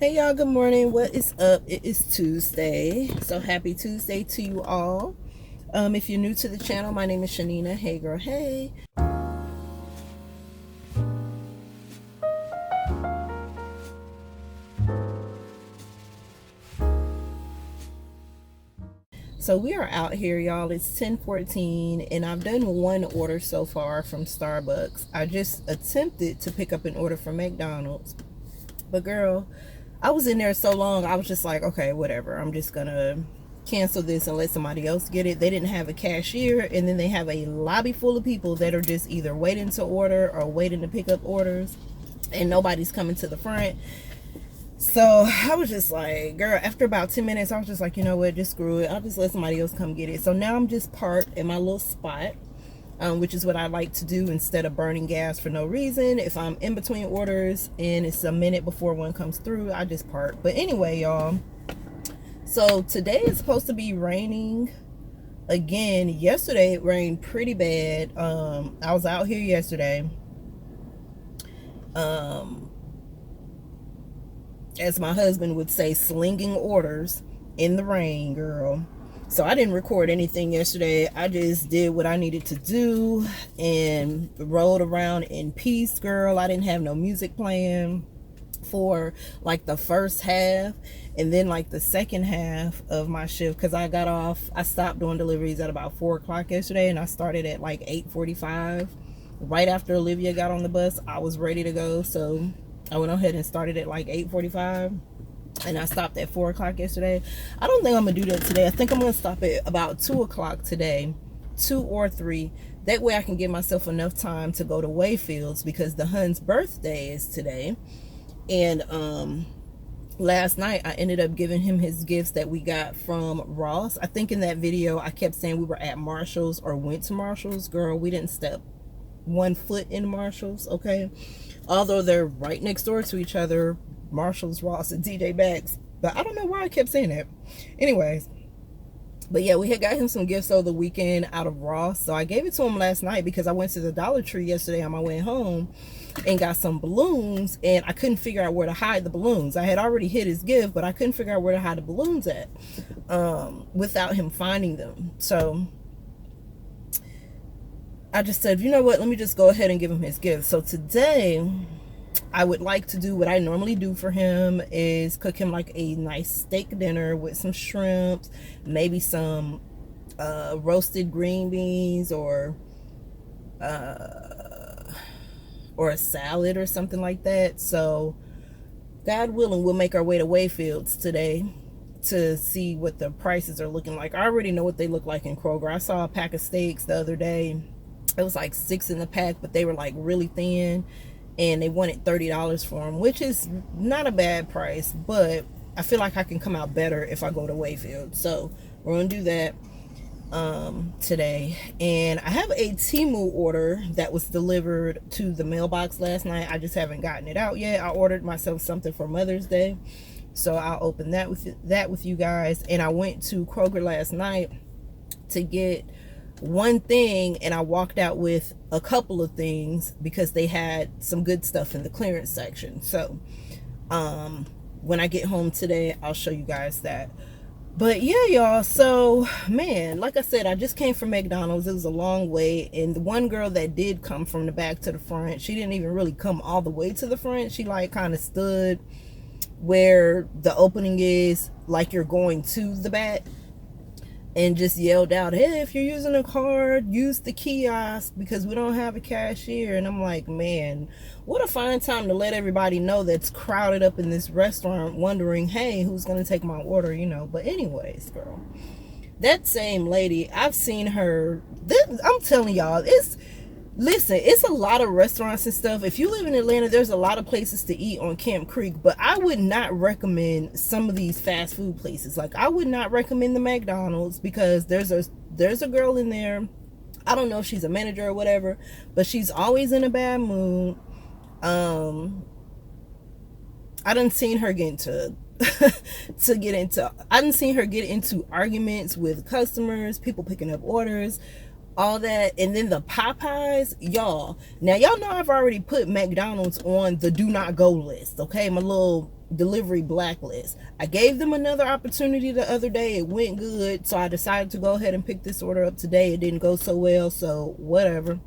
Hey y'all, good morning. What is up? It is Tuesday. So happy Tuesday to you all. If you're new to the channel, my name is Chanina. Hey girl, hey. So we are out here, y'all. It's 10:14 and I've done one order so far from Starbucks. I just attempted to pick up an order from McDonald's. But girl, I was in there so long, I was just like, okay, whatever. I'm just gonna cancel this and let somebody else get it. They didn't have a cashier, and then they have a lobby full of people that are just either waiting to order or waiting to pick up orders, and nobody's coming to the front. So I was just like, girl, after about 10 minutes, I was just like, you know what, just screw it. I'll just let somebody else come get it. So now I'm just parked in my little spot, which is what I like to do instead of burning gas for no reason. If I'm in between orders and it's a minute before one comes through, I just park. But anyway, y'all, so today is supposed to be raining again. Yesterday it rained pretty bad. I was out here yesterday, as my husband would say, slinging orders in the rain, girl. So I didn't record anything yesterday. I just did what I needed to do and rolled around in peace, girl. I didn't have no music playing for like the first half, and then like the second half of my shift, because I stopped doing deliveries at about 4 o'clock yesterday, and I started at like 8:45. Right after Olivia got on the bus, I was ready to go, so I went ahead and started at like 8:45, and I stopped at 4 o'clock yesterday. I don't think I'm gonna do that today. I think I'm gonna stop at about 2 o'clock today, 2 or 3. That way I can give myself enough time to go to Wayfields, because the Hun's birthday is today. And last night I ended up giving him his gifts that we got from Ross. I think in that video I kept saying we were at Marshall's or went to Marshall's. Girl, we didn't step one foot in Marshall's, okay? Although they're right next door to each other, Marshall's, Ross, and TJ Maxx. But I don't know why I kept saying that. Anyways, but yeah, we had got him some gifts over the weekend out of Ross. So I gave it to him last night because I went to the Dollar Tree yesterday on my way home and got some balloons, and I couldn't figure out where to hide the balloons. I had already hid his gift, but I couldn't figure out where to hide the balloons at without him finding them. So I just said, you know what, let me just go ahead and give him his gift. So today I would like to do what I normally do for him, is cook him like a nice steak dinner with some shrimps, maybe some roasted green beans, or a salad or something like that. So God willing, we'll make our way to Wayfields today to see what the prices are looking like. I already know what they look like in Kroger. I saw a pack of steaks the other day. It was like 6 in the pack, but they were like really thin, and they wanted $30 for them, which is not a bad price, but I feel like I can come out better if I go to Wayfield. So we're gonna do that today. And I have a Temu order that was delivered to the mailbox last night. I just haven't gotten it out yet. I ordered myself something for Mother's Day, so I'll open that with you guys. And I went to Kroger last night to get one thing, and I walked out with a couple of things because they had some good stuff in the clearance section. So when I get home today, I'll show you guys that. But yeah, y'all, so man, like I said, I just came from McDonald's. It was a long way, and the one girl that did come from the back to the front, she didn't even really come all the way to the front. She like kind of stood where the opening is, like you're going to the back, and just yelled out, hey, if you're using a card, use the kiosk because we don't have a cashier. And I'm like, man, what a fine time to let everybody know that's crowded up in this restaurant wondering, hey, who's going to take my order, you know. But anyways, girl, that same lady, I've seen her, I'm telling y'all, it's a lot of restaurants and stuff. If you live in Atlanta, there's a lot of places to eat on Camp Creek, but I would not recommend some of these fast food places. Like, I would not recommend the McDonald's, because there's a girl in there. I don't know if she's a manager or whatever, but she's always in a bad mood. I done seen her get into I done seen her get into arguments with customers, people picking up orders. all that. And then the Popeyes, y'all, now y'all know I've already put McDonald's on the do not go list, okay, my little delivery blacklist. I gave them another opportunity the other day. It went good, so I decided to go ahead and pick this order up today. It didn't go so well, so whatever.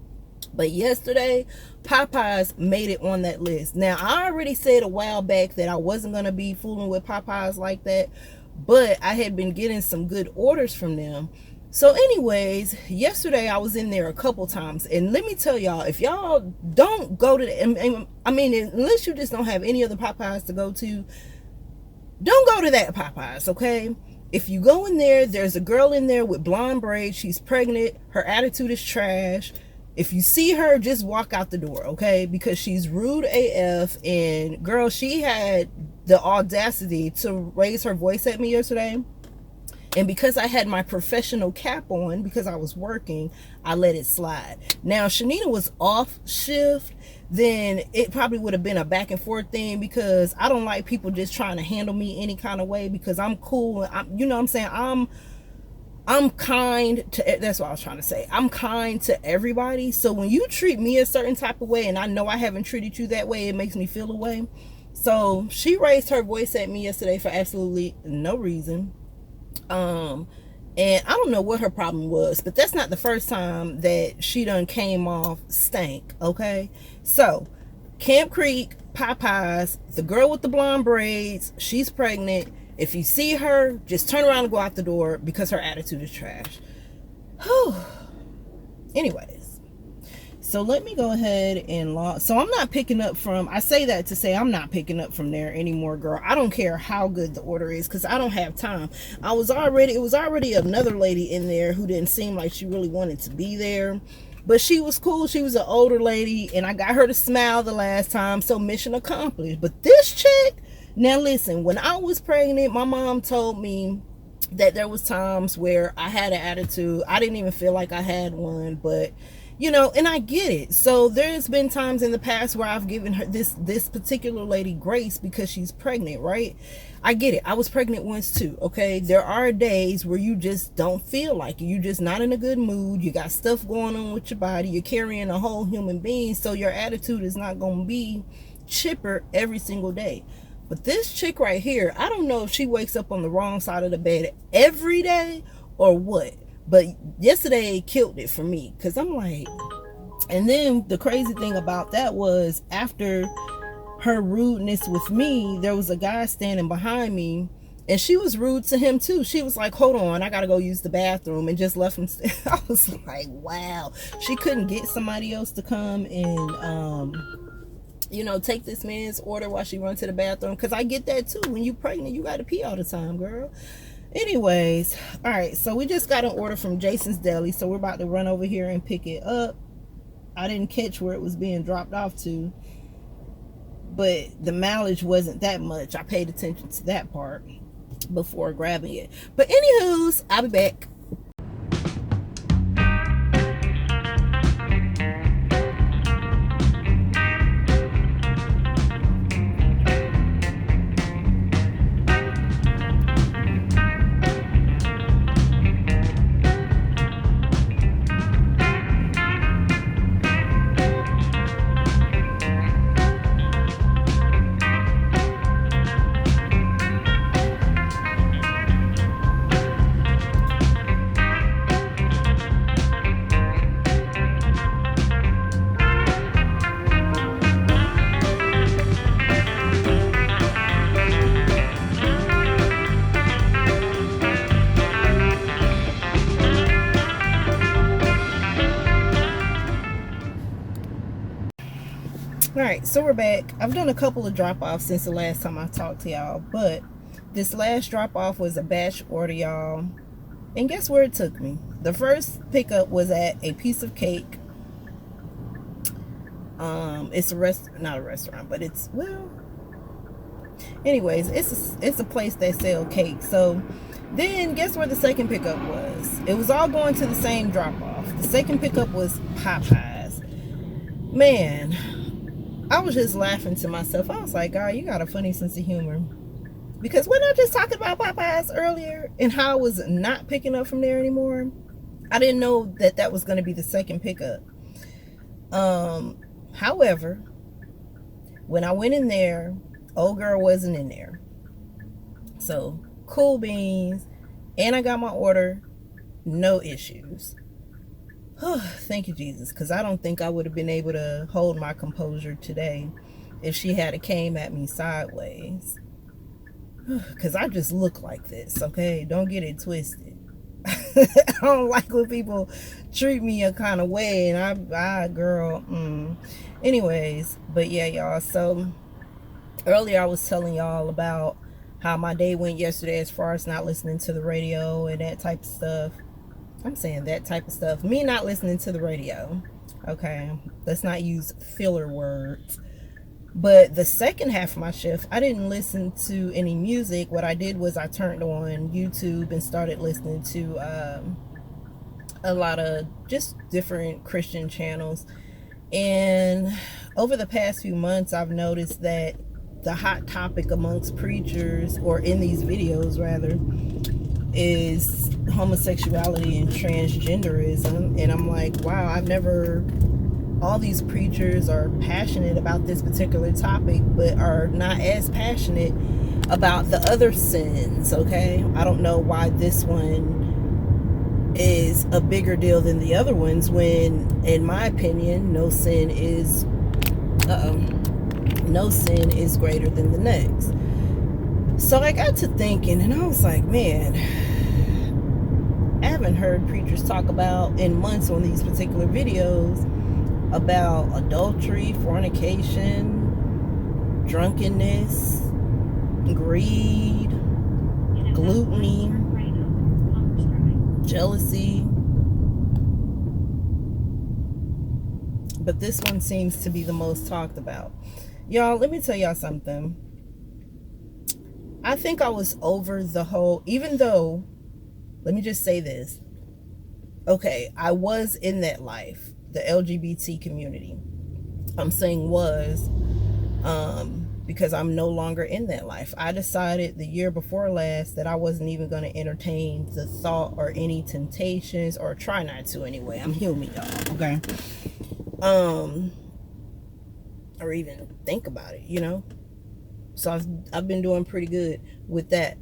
But yesterday, Popeyes made it on that list. Now, I already said a while back that I wasn't going to be fooling with Popeyes like that, but I had been getting some good orders from them. So anyways, yesterday I was in there a couple times, and let me tell y'all, if y'all don't go to the, I mean, unless you just don't have any other Popeyes to go to, don't go to that Popeyes, okay? If you go in there, there's a girl in there with blonde braids. She's pregnant. Her attitude is trash. If you see her, just walk out the door, okay? Because she's rude AF, and girl, she had the audacity to raise her voice at me yesterday. And because I had my professional cap on, because I was working, I let it slide. Now, Chanina was off shift, then it probably would have been a back and forth thing, because I don't like people just trying to handle me any kind of way, because I'm cool. You know what I'm saying? I'm kind to, that's what I was trying to say. I'm kind to everybody. So when you treat me a certain type of way, and I know I haven't treated you that way, it makes me feel a way. So she raised her voice at me yesterday for absolutely no reason. And I don't know what her problem was, but that's not the first time that she done came off stank, okay? So, Camp Creek, Popeyes, the girl with the blonde braids, she's pregnant. If you see her, just turn around and go out the door, because her attitude is trash. Whew. Anyways. So let me go ahead and log. So I'm not picking up from, I say that to say I'm not picking up from there anymore, girl. I don't care how good the order is, because I don't have time. It was already another lady in there who didn't seem like she really wanted to be there. But she was cool. She was an older lady, and I got her to smile the last time, so mission accomplished. But this chick, now listen, when I was pregnant, my mom told me that there was times where I had an attitude. I didn't even feel like I had one, but you know, and I get it. So there's been times in the past where I've given her this particular lady grace because she's pregnant, right? I get it. I was pregnant once too, okay? There are days where you just don't feel like it. You're just not in a good mood. You got stuff going on with your body. You're carrying a whole human being, so your attitude is not going to be chipper every single day. But this chick right here, I don't know if she wakes up on the wrong side of the bed every day or what. But yesterday killed it for me, because I'm like, and then the crazy thing about that was, after her rudeness with me, there was a guy standing behind me, and she was rude to him too. She was like, hold on, I gotta go use the bathroom, and just left him. I was like, wow. She couldn't get somebody else to come and you know, take this man's order while she run to the bathroom, because I get that too. When you pregnant, you gotta pee all the time, girl. Anyways, all right, so we just got an order from Jason's Deli, so we're about to run over here and pick it up. I didn't catch where it was being dropped off to, but the mileage wasn't that much. I paid attention to that part before grabbing it. But anywho's, I'll be back. Alright, so we're back. I've done a couple of drop-offs since the last time I talked to y'all, but this last drop-off was a batch order, y'all. And guess where it took me? The first pickup was at a piece of cake. It's not a restaurant, but it's, well, anyways, it's a place that sell cake. So then guess where the second pickup was? It was all going to the same drop-off. The second pickup was Popeyes. Man, I was just laughing to myself. I was like, God, you got a funny sense of humor. Because when I just talking about Popeyes earlier and how I was not picking up from there anymore, I didn't know that that was going to be the second pickup. However, when I went in there, old girl wasn't in there. So, cool beans. And I got my order. No issues. Thank you, Jesus. Because I don't think I would have been able to hold my composure today if she had came at me sideways. Because I just look like this, okay? Don't get it twisted. I don't like when people treat me a kind of way, and I girl, anyways, but yeah, y'all, so earlier I was telling y'all about how my day went yesterday as far as not listening to the radio and that type of stuff. I'm saying that type of stuff. Me not listening to the radio, okay? Let's not use filler words. But the second half of my shift, I didn't listen to any music. What I did was I turned on YouTube and started listening to a lot of just different Christian channels. And over the past few months, I've noticed that the hot topic amongst preachers, or in these videos rather, is homosexuality and transgenderism. And I'm like, wow, all these preachers are passionate about this particular topic, but are not as passionate about the other sins, okay? I don't know why this one is a bigger deal than the other ones, when, in my opinion, no sin is greater than the next. So I got to thinking, and I was like, man, I haven't heard preachers talk about in months on these particular videos about adultery, fornication, drunkenness, greed, gluttony, jealousy. But this one seems to be the most talked about. Y'all, let me tell y'all something. I think I was over the whole, even though, let me just say this. Okay, I was in that life, the LGBT community. I'm saying was, because I'm no longer in that life. I decided the year before last that I wasn't even going to entertain the thought or any temptations, or try not to anyway. I'm human, y'all, okay? Or even think about it, you know? So I've been doing pretty good with that.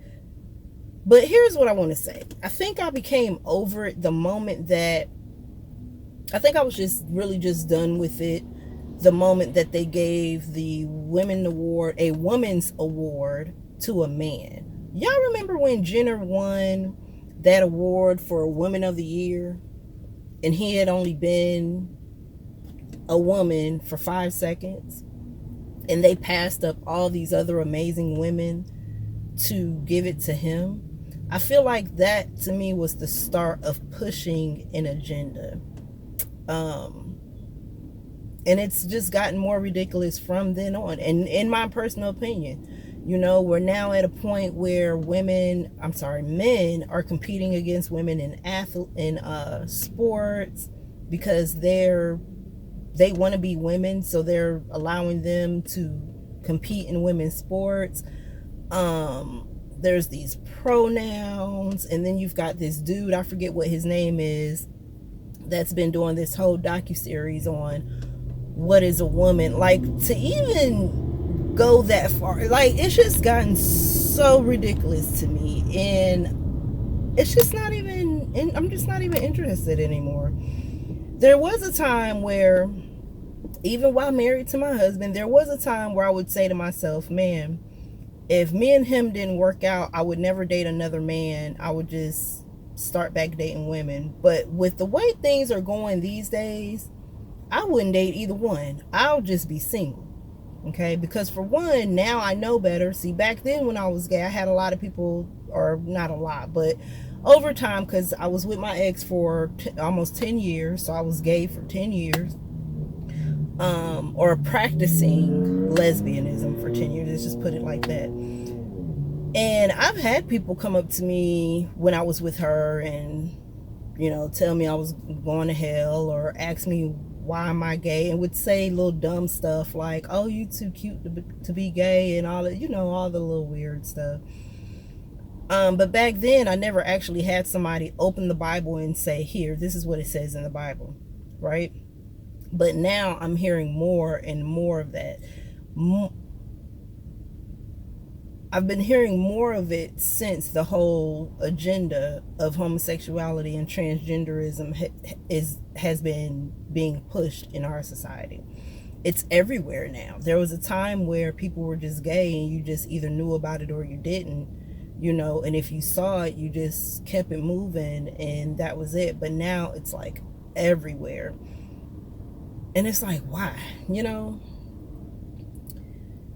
But here's what I want to say. I think I became over it the moment that, I think I was just really just done with it the moment that they gave the women's award to a man. Y'all remember when Jenner won that award for Woman of the Year, and he had only been a woman for 5 seconds, and they passed up all these other amazing women to give it to him? I feel like that to me was the start of pushing an agenda. And it's just gotten more ridiculous from then on. And in my personal opinion, you know, we're now at a point where men are competing against women in sports, because they want to be women, so they're allowing them to compete in women's sports. There's these pronouns, and then you've got this dude, I forget what his name is, that's been doing this whole docuseries on what is a woman. Like, to even go that far, like, it's just gotten so ridiculous to me, and it's just not even, I'm just not even interested anymore. There was a time where, even while married to my husband, there was a time where I would say to myself, man, if me and him didn't work out, I would never date another man. I would just start back dating women. But with the way things are going these days, I wouldn't date either one. I'll just be single. Okay? Because for one, now I know better. See, back then when I was gay, I had a lot of people, or not a lot, but over time, because I was with my ex for almost 10 years. So I was gay for 10 years. Or practicing lesbianism for 10 years. Let's just put it like that. And I've had people come up to me when I was with her and, you know, tell me I was going to hell, or ask me why am I gay, and would say little dumb stuff like, oh, you too cute to be gay, and all that, you know, all the little weird stuff. But back then, I never actually had somebody open the Bible and say, here, this is what it says in the Bible, right? But now I'm hearing more and more of that. I've been hearing more of it since the whole agenda of homosexuality and transgenderism has been being pushed in our society. It's everywhere now. There was a time where people were just gay and you just either knew about it or you didn't, and if you saw it, you just kept it moving and that was it. But now it's like everywhere. And it's like, why?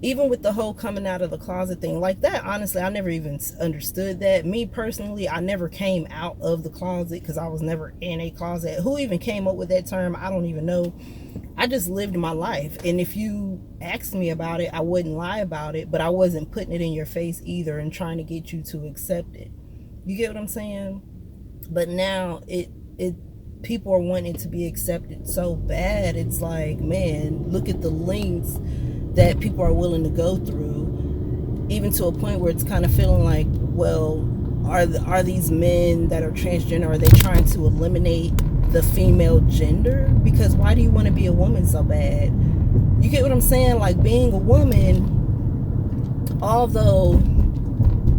Even with the whole coming out of the closet thing, like that, honestly, I never even understood that. Me personally, I never came out of the closet because I was never in a closet. Who even came up with that term? I don't even know. I just lived my life. And if you asked me about it, I wouldn't lie about it, but I wasn't putting it in your face either and trying to get you to accept it. You get what I'm saying? But now people are wanting to be accepted so bad. It's like, man, look at the lengths that people are willing to go through, even to a point where it's kind of feeling like, well, are these men that are transgender, are they trying to eliminate the female gender? Because why do you want to be a woman so bad? You get what I'm saying? Like, being a woman, although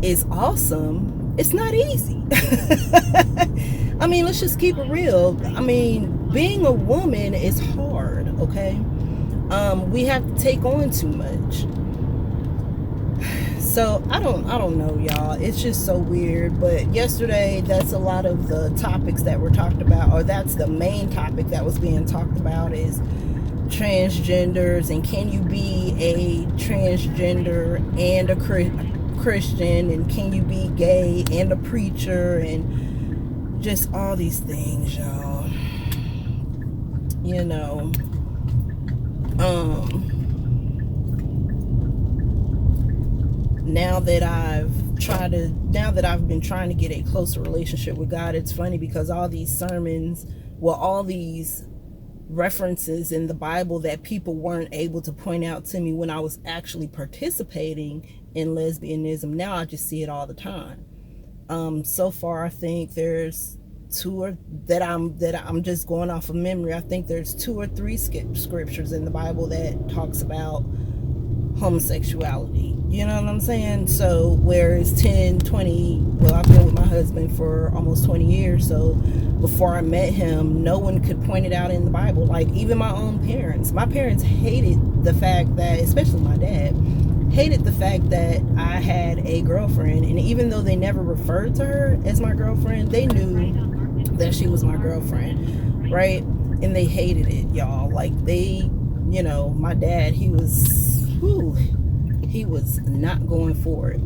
is awesome, it's not easy. I mean, let's just keep it real. I mean, being a woman is hard, okay? We have to take on too much. So I don't know, y'all. It's just so weird. But yesterday, that's a lot of the topics that were talked about, or that's the main topic that was being talked about, is transgenders, and can you be a transgender and a Christian, and can you be gay and a preacher, and just all these things, y'all. Now that I've been trying to get a closer relationship with God, it's funny because all these sermons, all these references in the Bible that people weren't able to point out to me when I was actually participating in lesbianism, now I just see it all the time. So far, I think there's that I'm just going off of memory. I think there's 2 or 3 scriptures in the Bible that talks about homosexuality. You know what I'm saying? So whereas 10, 20, I've been with my husband for almost 20 years. So before I met him, no one could point it out in the Bible. Like, even my own parents. My parents hated the fact that, especially my dad, hated the fact that I had a girlfriend. And even though they never referred to her as my girlfriend, they knew that she was my girlfriend, right? And they hated it, y'all. Like, my dad, he was not going for it.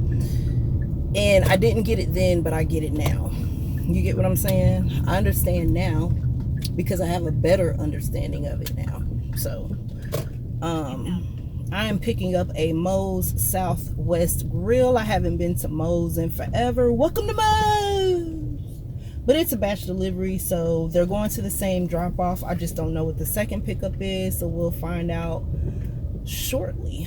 And I didn't get it then, but I get it now. You get what I'm saying? I understand now because I have a better understanding of it now. So, I am picking up a Moe's Southwest Grill. I haven't been to Moe's in forever. Welcome to Moe's! But it's a batch delivery, so they're going to the same drop-off. I just don't know what the second pickup is, so we'll find out shortly.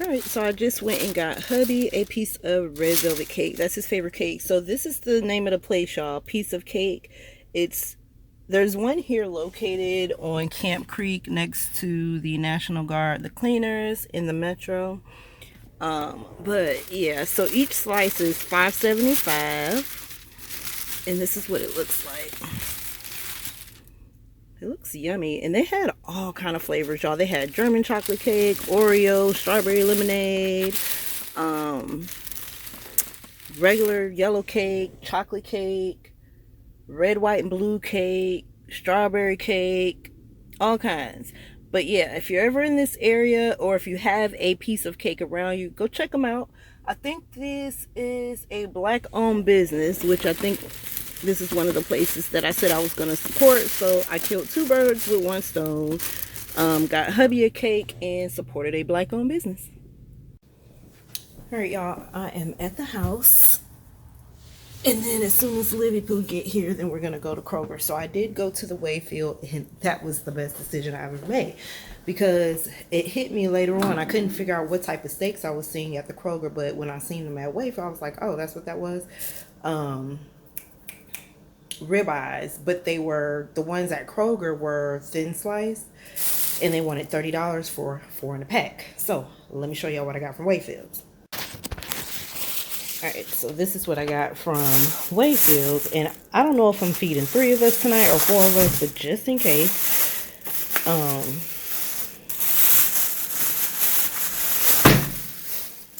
Alright, so I just went and got hubby a piece of red velvet cake. That's his favorite cake. So this is the name of the place, y'all. Piece of Cake. There's one here located on Camp Creek next to the National Guard, the cleaners in the metro. But yeah, so each slice is $5.75, and this is what it looks like. It looks yummy, and they had all kind of flavors, y'all. They had German chocolate cake, Oreo, strawberry lemonade, regular yellow cake, chocolate cake, red, white, and blue cake, strawberry cake, all kinds. But yeah, if you're ever in this area, or if you have a piece of cake around you, go check them out. I think this is a black-owned business, which I think this is one of the places that I said I was going to support. So I killed 2 birds with 1 stone. Got hubby a cake and supported a black-owned business. All right, y'all. I am at the house. And then as soon as Livy Poo get here, then we're going to go to Kroger. So I did go to the Wayfield, and that was the best decision I ever made. because it hit me later on. I couldn't figure out what type of steaks I was seeing at the Kroger, but when I seen them at Wayfair, I was like, oh, that's what that was. Ribeyes, but they were, the ones at Kroger were thin sliced, and they wanted $30 for 4 in a pack. So let me show y'all what I got from Wayfields. All right, so this is what I got from Wayfields, and I don't know if I'm feeding 3 of us tonight or 4 of us, but just in case,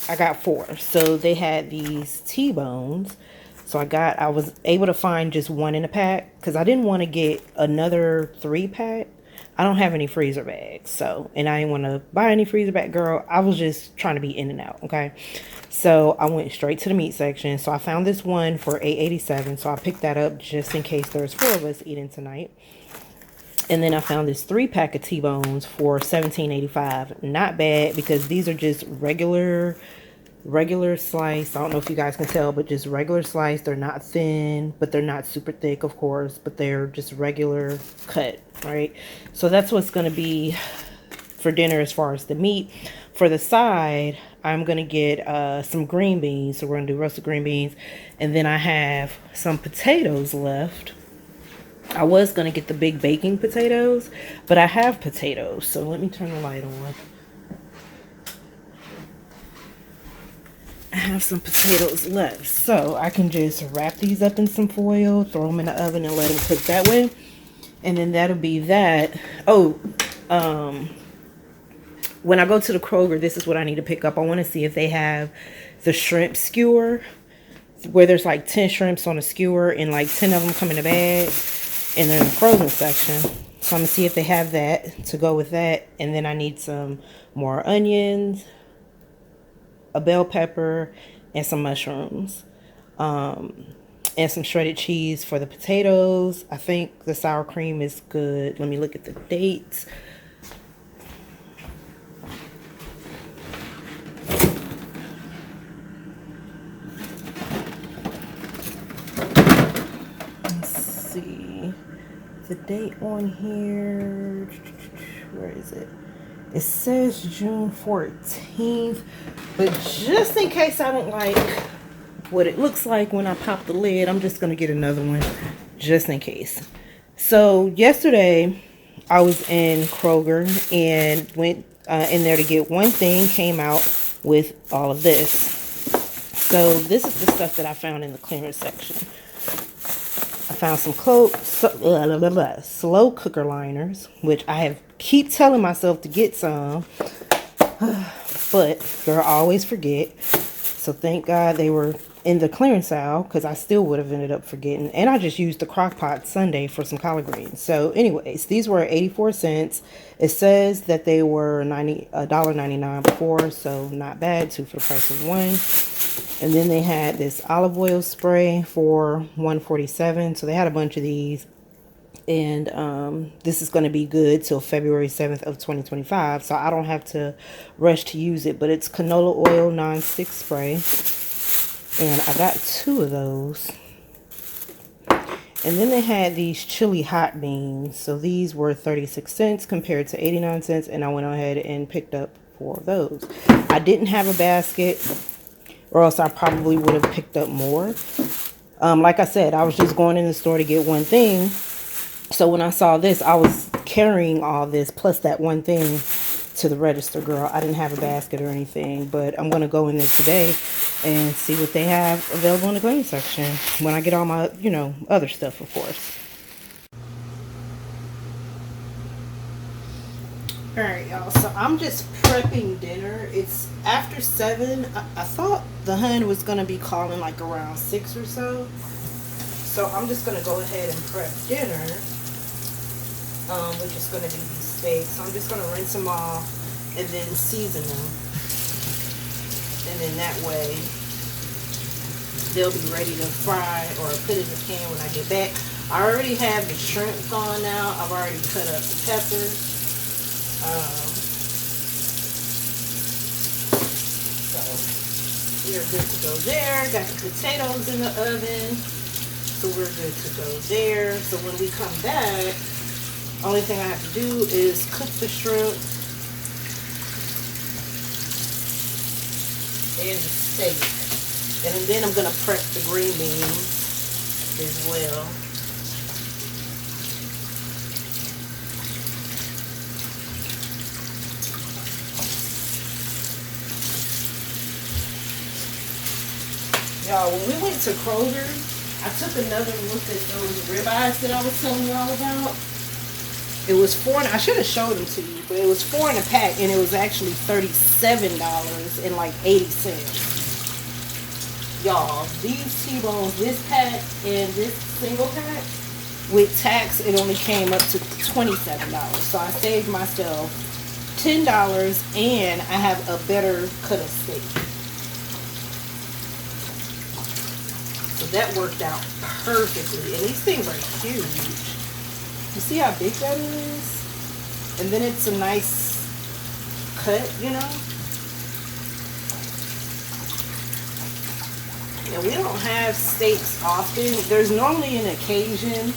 I got 4. So they had these T-bones. So I was able to find just 1 in a pack because I didn't want to get another 3-pack. I don't have any freezer bags, so, and I didn't want to buy any freezer bag, girl. I was just trying to be in and out, okay? So I went straight to the meat section. So I found this one for $8.87. So I picked that up just in case there's 4 of us eating tonight. And then I found this 3-pack of T-bones for $17.85. Not bad because these are just regular slice. I don't know if you guys can tell, but just regular slice. They're not thin, but they're not super thick, of course, but they're just regular cut, right? So that's what's going to be for dinner as far as the meat. For the side, I'm going to get some green beans. So we're going to do roasted green beans. And then I have some potatoes left. I was going to get the big baking potatoes, but I have potatoes. So let me turn the light on. I have some potatoes left, so I can just wrap these up in some foil, throw them in the oven, and let them cook that way. And then that'll be that. Oh, when I go to the Kroger, this is what I need to pick up. I want to see if they have the shrimp skewer, where there's like 10 shrimps on a skewer and like 10 of them come in a bag, and they're in the frozen section. So I'm gonna see if they have that to go with that. And then I need some more onions, a bell pepper, and some mushrooms, and some shredded cheese for the potatoes. I think the sour cream is good. Let me look at the dates. Let's see the date on here. Where is it? It says June 14th, but just in case I don't like what it looks like when I pop the lid, I'm just going to get another one just in case. So yesterday I was in Kroger and went in there to get one thing, came out with all of this. So this is the stuff that I found in the clearance section. I found some slow cooker liners, which I keep telling myself to get some, but girl, I always forget. So thank God they were in the clearance aisle, because I still would have ended up forgetting. And I just used the crock pot Sunday for some collard greens. So anyways, these were 84 cents. It says that they were $1.99 before, so not bad. 2 for the price of 1. And then they had this olive oil spray for $1.47. So they had a bunch of these. And this is going to be good till February 7th of 2025. So I don't have to rush to use it. But it's canola oil non-stick spray. And I got 2 of those. And then they had these chili hot beans. So these were 36 cents compared to 89 cents. And I went ahead and picked up 4 of those. I didn't have a basket, or else I probably would have picked up more. Like I said, I was just going in the store to get one thing. So when I saw this, I was carrying all this plus that one thing to the register, girl. I didn't have a basket or anything, but I'm going to go in there today and see what they have available in the cleaning section when I get all my, other stuff, of course. All right, y'all. So I'm just prepping dinner. It's after 7. I thought the hun was going to be calling like around 6 or so. So I'm just going to go ahead and prep dinner, which is going to be these steaks. So I'm just going to rinse them off and then season them. And then that way they'll be ready to fry or put in the pan when I get back. I already have the shrimp gone now. I've already cut up the peppers. So we're good to go there. Got the potatoes in the oven. So we're good to go there. So when we come back, only thing I have to do is cook the shrimp and the steak. And then I'm going to prep the green beans as well. Y'all, when we went to Kroger, I took another look at those ribeyes that I was telling y'all about. It was I should have showed them to you, but it was 4 in a pack, and it was actually $37.80. Y'all, these T-bones, this pack and this single pack, with tax, it only came up to $27. So I saved myself $10, and I have a better cut of steak. So that worked out perfectly. And these things are huge. You see how big that is? And then it's a nice cut, you know? And we don't have steaks often. There's normally an occasion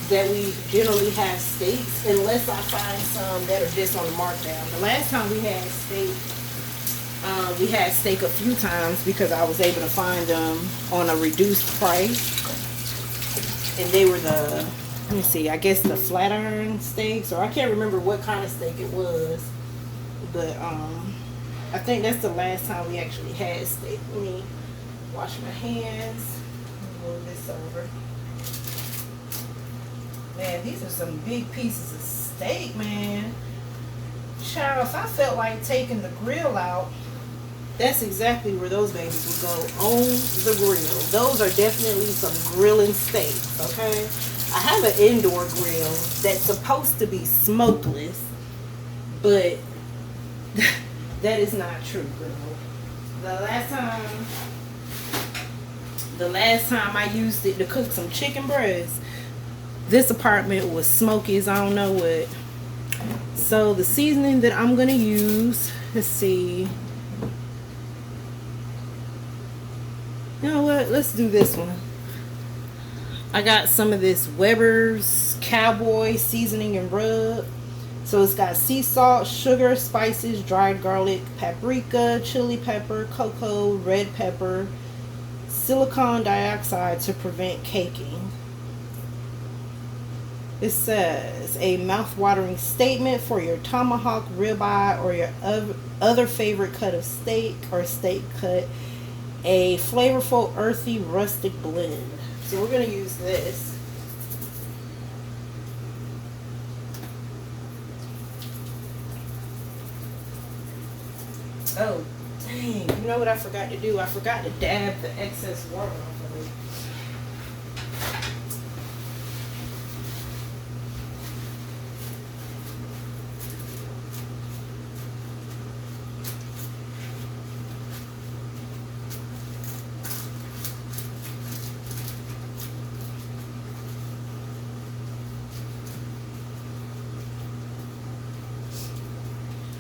that we generally have steaks, unless I find some that are just on the markdown. The last time we had steak a few times because I was able to find them on a reduced price. And they were the, let me see, I guess the flat iron steaks, or I can't remember what kind of steak it was. But I think that's the last time we actually had steak. Let me wash my hands. Move this over. Man, these are some big pieces of steak, man. Child, if I felt like taking the grill out, that's exactly where those babies would go, on the grill. Those are definitely some grilling steaks, okay? I have an indoor grill that's supposed to be smokeless, but that is not true, girl. The last time I used it to cook some chicken breast, this apartment was smoky as I don't know what. So the seasoning that I'm gonna use, let's see. You know what? Let's do this one. I got some of this Weber's Cowboy seasoning and rub. So it's got sea salt, sugar, spices, dried garlic, paprika, chili pepper, cocoa, red pepper, silicone dioxide to prevent caking. It says a mouth-watering statement for your tomahawk, ribeye, or your other favorite cut of steak or steak cut. A flavorful, earthy, rustic blend. So we're going to use this. Oh, dang. You know what I forgot to do? I forgot to dab the excess water off of it.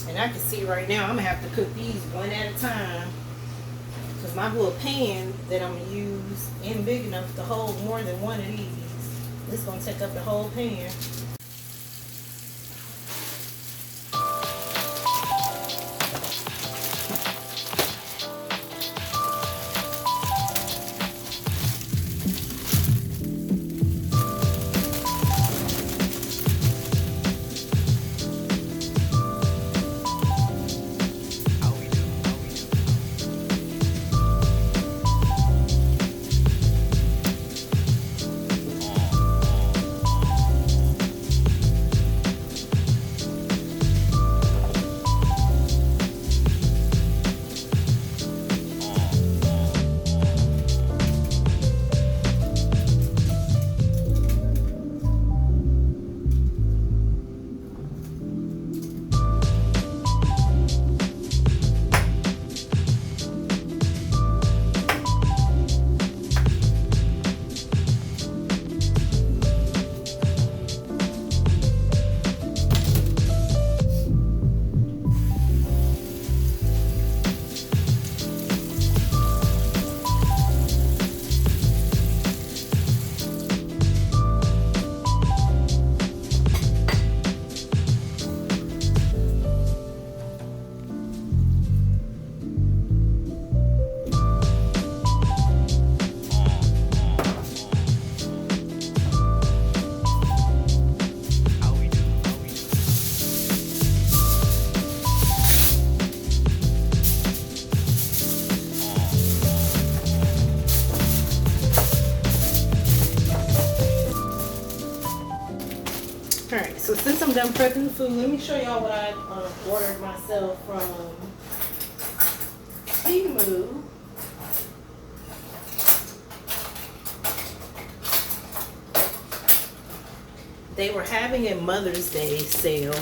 And I can see right now I'm going to have to cook these one at a time. Because my little pan that I'm going to use ain't big enough to hold more than one of these. This is going to take up the whole pan. done prepping the food. Let me show y'all what I ordered myself from Temu. They were having a Mother's Day sale,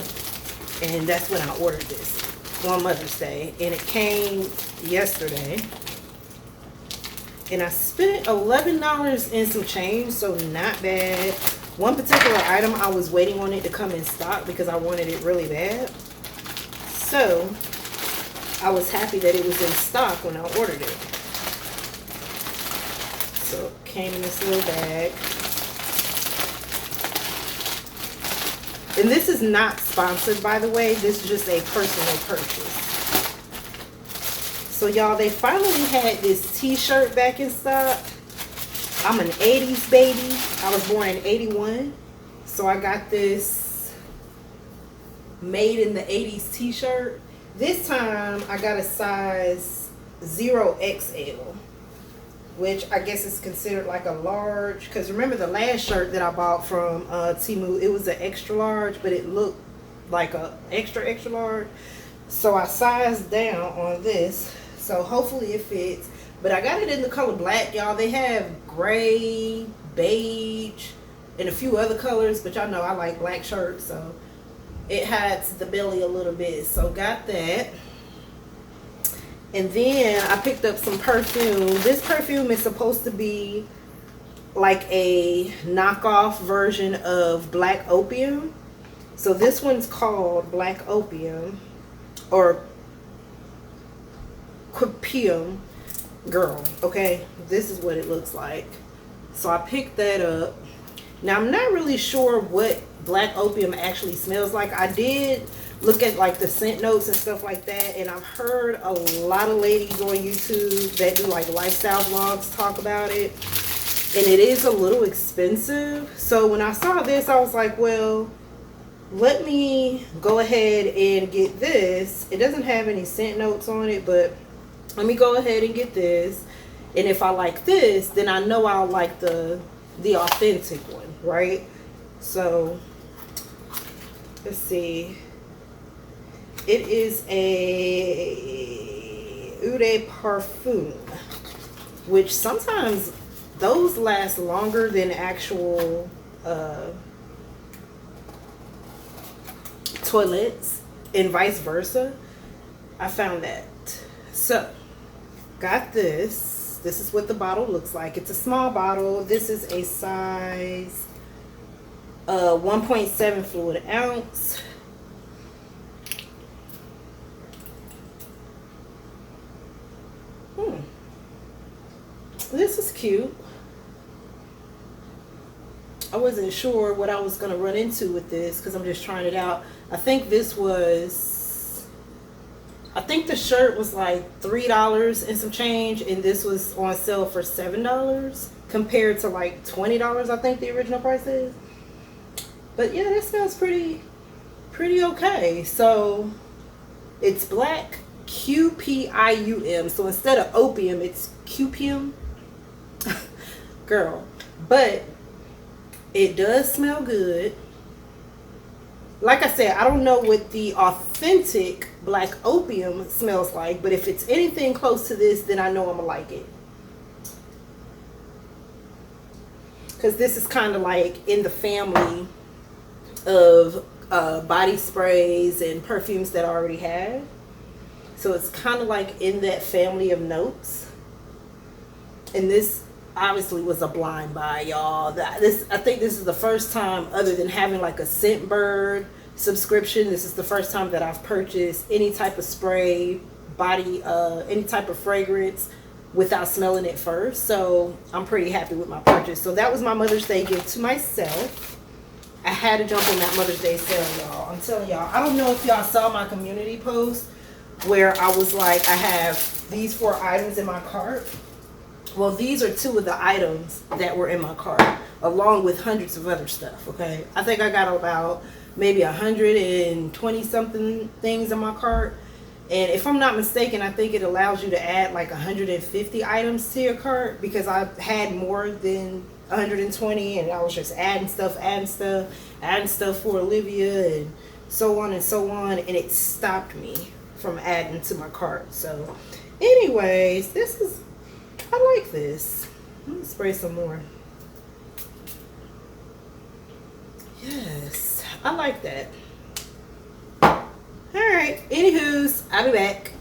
and that's when I ordered this on Mother's Day, and it came yesterday. And I spent $11 and some change, so not bad. One particular item, I was waiting on it to come in stock because I wanted it really bad. So I was happy that it was in stock when I ordered it. So it came in this little bag. And this is not sponsored, by the way. This is just a personal purchase. So y'all, they finally had this t-shirt back in stock. I'm an 80s baby. I was born in 81. So I got this made in the 80s t-shirt. This time I got a size 0XL, which I guess is considered like a large. Because remember the last shirt that I bought from Temu, it was an extra large, but it looked like a extra large. So I sized down on this. So hopefully it fits. But I got it in the color black, y'all. They have gray, beige, and a few other colors. But y'all know I like black shirts, so it hides the belly a little bit. So got that. And then I picked up some perfume. This perfume is supposed to be like a knockoff version of Black Opium. So this one's called Black Opium, or Perfume. Girl, okay, this is what it looks like. So I picked that up. Now I'm not really sure what Black Opium actually smells like. I did look at like the scent notes and stuff like that, and I've heard a lot of ladies on YouTube that do like lifestyle vlogs talk about it, and it is a little expensive. So when I saw this, I was like, well, let me go ahead and get this. It doesn't have any scent notes on it, but let me go ahead and get this. And if I like this, then I know I'll like the authentic one, right? So let's see. It is a Eau de Perfume, which sometimes those last longer than actual toilets, and vice versa. I found that. So got this. This is what the bottle looks like. It's a small bottle. This is a size 1.7 fluid ounce. This is cute. I wasn't sure what I was going to run into with this because I'm just trying it out. I think this was, I think the shirt was like $3 and some change, and this was on sale for $7 compared to like $20 I think the original price is. But yeah, that smells pretty okay. So it's black QPIUM. So instead of opium, it's QPIUM. Girl, but it does smell good. Like I said, I don't know what the authentic Black Opium smells like, but if it's anything close to this, then I know I'm gonna like it. Because this is kind of like in the family of body sprays and perfumes that I already have. So it's kind of like in that family of notes. And this obviously was a blind buy, y'all. I think this is the first time, other than having like a Scentbird subscription, this is the first time that I've purchased any type of spray, body, any type of fragrance without smelling it first. So I'm pretty happy with my purchase. So that was my Mother's Day gift to myself. I had to jump on that Mother's Day sale, y'all. I'm telling y'all, I don't know if y'all saw my community post where I was like, I have these 4 items in my cart. Well, these are 2 of the items that were in my cart, along with hundreds of other stuff, okay? I think I got about maybe 120 something things in my cart. And if I'm not mistaken, I think it allows you to add like 150 items to your cart, because I had more than 120, and I was just adding stuff, adding stuff for Olivia, and so on and so on, and it stopped me from adding to my cart. So anyways, I like this. Let me spray some more. Yes, I like that. All right, anywho's, I'll be back.